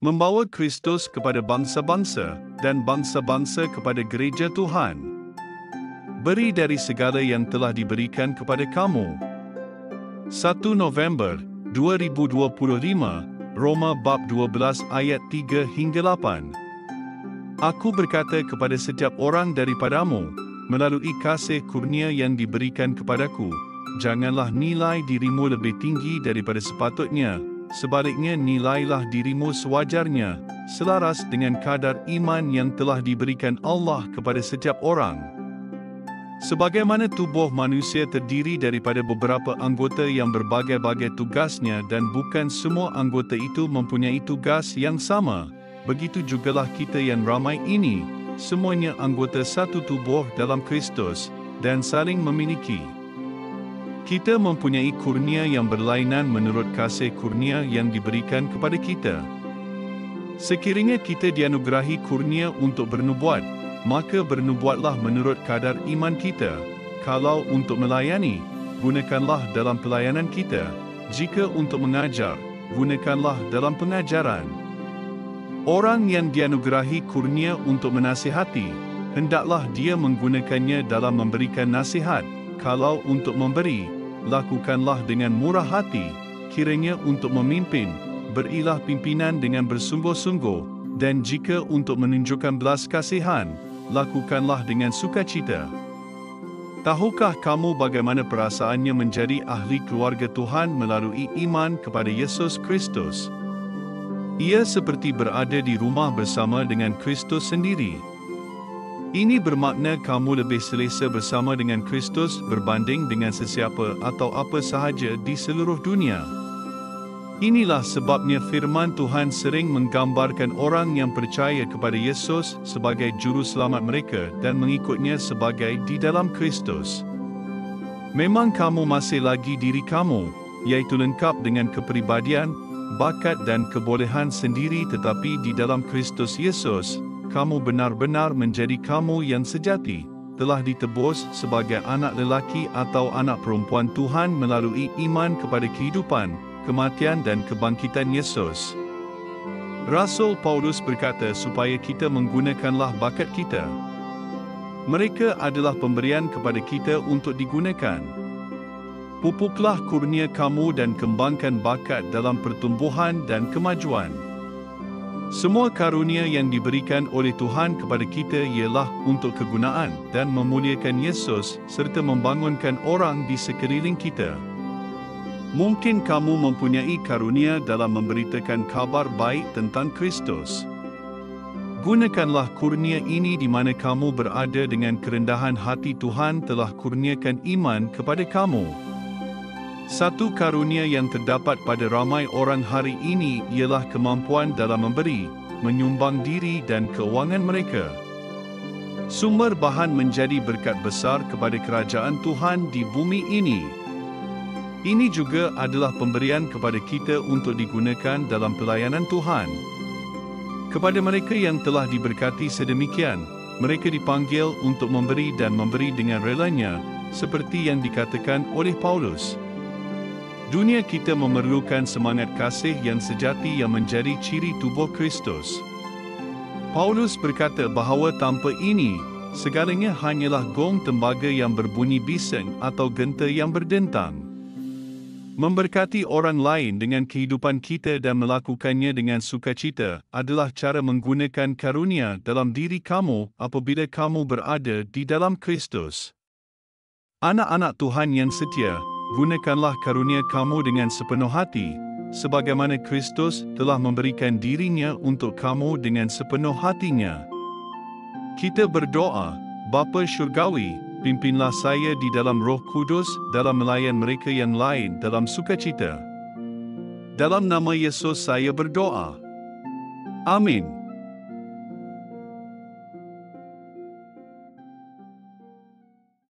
membawa Kristus kepada bangsa-bangsa dan bangsa-bangsa kepada gereja Tuhan. Beri dari segala yang telah diberikan kepada kamu. 1 November 2025, Roma bab 12 ayat 3 hingga 8. Aku berkata kepada setiap orang daripadamu, melalui kasih kurnia yang diberikan kepadaku, janganlah nilai dirimu lebih tinggi daripada sepatutnya, sebaliknya nilailah dirimu sewajarnya, selaras dengan kadar iman yang telah diberikan Allah kepada setiap orang. Sebagaimana tubuh manusia terdiri daripada beberapa anggota yang berbagai-bagai tugasnya dan bukan semua anggota itu mempunyai tugas yang sama, begitu jugalah kita yang ramai ini, semuanya anggota satu tubuh dalam Kristus, dan saling memiliki. Kita mempunyai kurnia yang berlainan menurut kasih kurnia yang diberikan kepada kita. Sekiranya kita dianugerahi kurnia untuk bernubuat, maka bernubuatlah menurut kadar iman kita. Kalau untuk melayani, gunakanlah dalam pelayanan kita. Jika untuk mengajar, gunakanlah dalam pengajaran. Orang yang dianugerahi kurnia untuk menasihati, hendaklah dia menggunakannya dalam memberikan nasihat. Kalau untuk memberi, lakukanlah dengan murah hati. Kiranya untuk memimpin, berilah pimpinan dengan bersungguh-sungguh, dan jika untuk menunjukkan belas kasihan, lakukanlah dengan sukacita. Tahukah kamu bagaimana perasaannya menjadi ahli keluarga Tuhan melalui iman kepada Yesus Kristus? Ia seperti berada di rumah bersama dengan Kristus sendiri. Ini bermakna kamu lebih selesa bersama dengan Kristus berbanding dengan sesiapa atau apa sahaja di seluruh dunia. Inilah sebabnya firman Tuhan sering menggambarkan orang yang percaya kepada Yesus sebagai juru selamat mereka dan mengikutnya sebagai di dalam Kristus. Memang kamu masih lagi diri kamu, iaitu lengkap dengan kepribadian, bakat dan kebolehan sendiri, tetapi di dalam Kristus Yesus, kamu benar-benar menjadi kamu yang sejati, telah ditebus sebagai anak lelaki atau anak perempuan Tuhan melalui iman kepada kehidupan, kematian dan kebangkitan Yesus. Rasul Paulus berkata supaya kita menggunakanlah bakat kita. Mereka adalah pemberian kepada kita untuk digunakan. Pupuklah kurnia kamu dan kembangkan bakat dalam pertumbuhan dan kemajuan. Semua karunia yang diberikan oleh Tuhan kepada kita ialah untuk kegunaan dan memuliakan Yesus serta membangunkan orang di sekeliling kita. Mungkin kamu mempunyai karunia dalam memberitakan kabar baik tentang Kristus. Gunakanlah kurnia ini di mana kamu berada dengan kerendahan hati. Tuhan telah kurniakan iman kepada kamu. Satu karunia yang terdapat pada ramai orang hari ini ialah kemampuan dalam memberi, menyumbang diri dan keuangan mereka. Sumber bahan menjadi berkat besar kepada kerajaan Tuhan di bumi ini. Ini juga adalah pemberian kepada kita untuk digunakan dalam pelayanan Tuhan. Kepada mereka yang telah diberkati sedemikian, mereka dipanggil untuk memberi dan memberi dengan relanya, seperti yang dikatakan oleh Paulus. Dunia kita memerlukan semangat kasih yang sejati yang menjadi ciri tubuh Kristus. Paulus berkata bahawa tanpa ini, segalanya hanyalah gong tembaga yang berbunyi bising atau genta yang berdentang. Memberkati orang lain dengan kehidupan kita dan melakukannya dengan sukacita adalah cara menggunakan karunia dalam diri kamu apabila kamu berada di dalam Kristus. Anak-anak Tuhan yang setia, gunakanlah karunia kamu dengan sepenuh hati, sebagaimana Kristus telah memberikan dirinya untuk kamu dengan sepenuh hatinya. Kita berdoa, Bapa Syurgawi, pimpinlah saya di dalam Roh Kudus dalam melayan mereka yang lain dalam sukacita. Dalam nama Yesus saya berdoa. Amin.